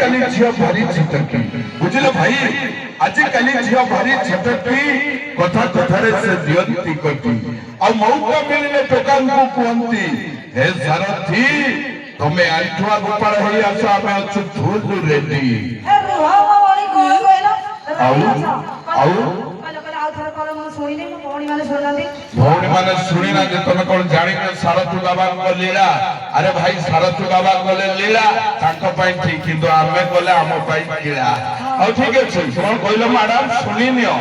आजिकाली झील भारी छटकी बुझिल भाई आजिकाली झील भारी छटकी कथा कथारे से दियंती कटी आ मौका मिलले टोकान को कहंती हे सारथी तमे आठवा गोपाल हेई आसो आमे अछु फुल रेडी ए रुहा वाली कोन कहला आउ भौणी माने सुनी ना जे तमे कोन जानि न सारथी बाबा को लीला अरे भाई सारथी बाबा कोले लीला ताको पई ठीक किंतु आमे कोले आमो पई कीला आ ठीक अछि कोन कहलो मैडम सुनी नियो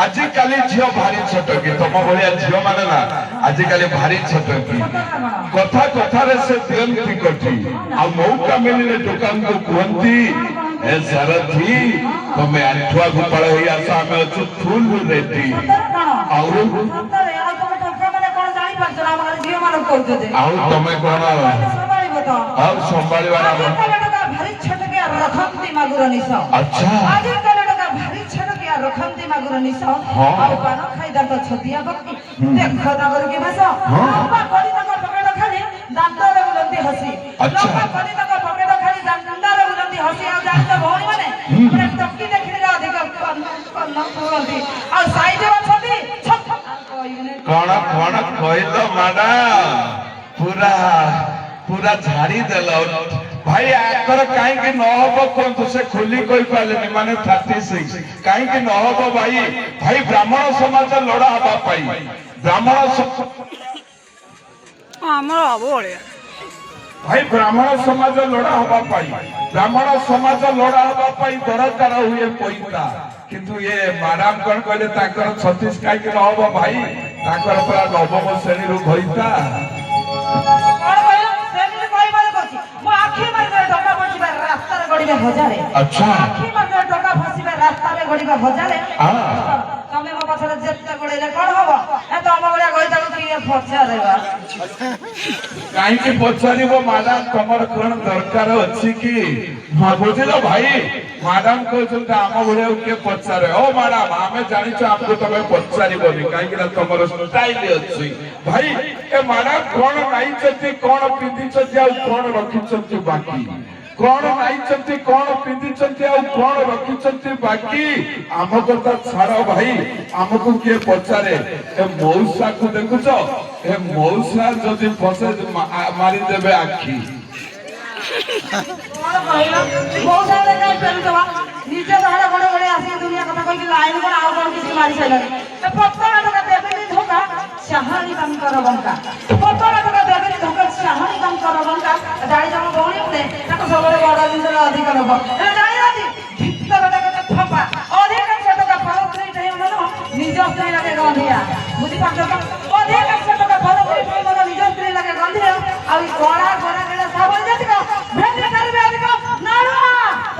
आजि काली झियो भारी छटकी तम भलिया झियो माने ना आजि काली भारी छटकी कथा कथा रे से दियंती कठी आ मौका मिलले दुकान को कहंती ए सारथी तमे आठवा गोपाल हेई आसो आमे अछु फुल रेडी और तमे कोन अब संभाळी वाला भारी छटके रखंती मागुर निसा अच्छा आज कलडका भारी छटके रखंती मागुर निसा और पानो खाइदा तो छतिया बक्की देखो दागर की भाषा लंबा करी तक पकड़ खाली दांतर बुलंदी हसी लंबा करी तक पकड़ खाली दांतर बुलंदी हसी आ जान तो भौणी माने पूरा टक्की देखले अधिक पन्ना बुलंदी और साइड में छती छत कोन कोन कहलो मैडम पूरा पूरा झाड़ी देलो भाई आकर काहे के न होबो कोन से खुली कोई पाले माने 36 काहे के न होबो भाई भाई ब्राह्मण समाज लड़ा हबा पाई ब्राह्मण हमर अबोळे भाई ब्राह्मण समाज लड़ा हबा पाई ब्राह्मण समाज लड़ा हबा पाई दरकार हुए पैसा किंतु ये मैडम कोन कहले ताकर 36 काहे के न होबो भाई ताकर पूरा नवम श्रेणी रु भइता अच्छा आखी मार टका फसीबे रास्ता रे गडीबा भजाले तमे मो पछले जेते गडीले कोन होबो ए तो हम बलिया गई ताको की फछा देबा काहे के पछारीबो मैडम तमर कोन दरकार अछि की बुझिलो भाई मैडम को चलता हम बलिया के पछारे ओ मैडम हमें जानि छ आपको तमे पछारीबो काहे के तमर स्टाइल अछि भाई ए मैडम कोन नाइ छथि कोन पिंदी छथि आ कोन रखि छथि बाकी कोन नाइ छथि कोन पिंदी छथि आ कोन रखि छथि बाकी आम कथा छाड़ो भाई हमको के पछारे ए मौसा को देखुछ ए मौसा जदि फसे मारी देबे आखी कोन कहला मौसा ले काई पेलुवा नीचे धारा गडे गडे आसी दुनिया कथा कहि लाइन कोन आउ कोन किसी मारी छले ए पप्पा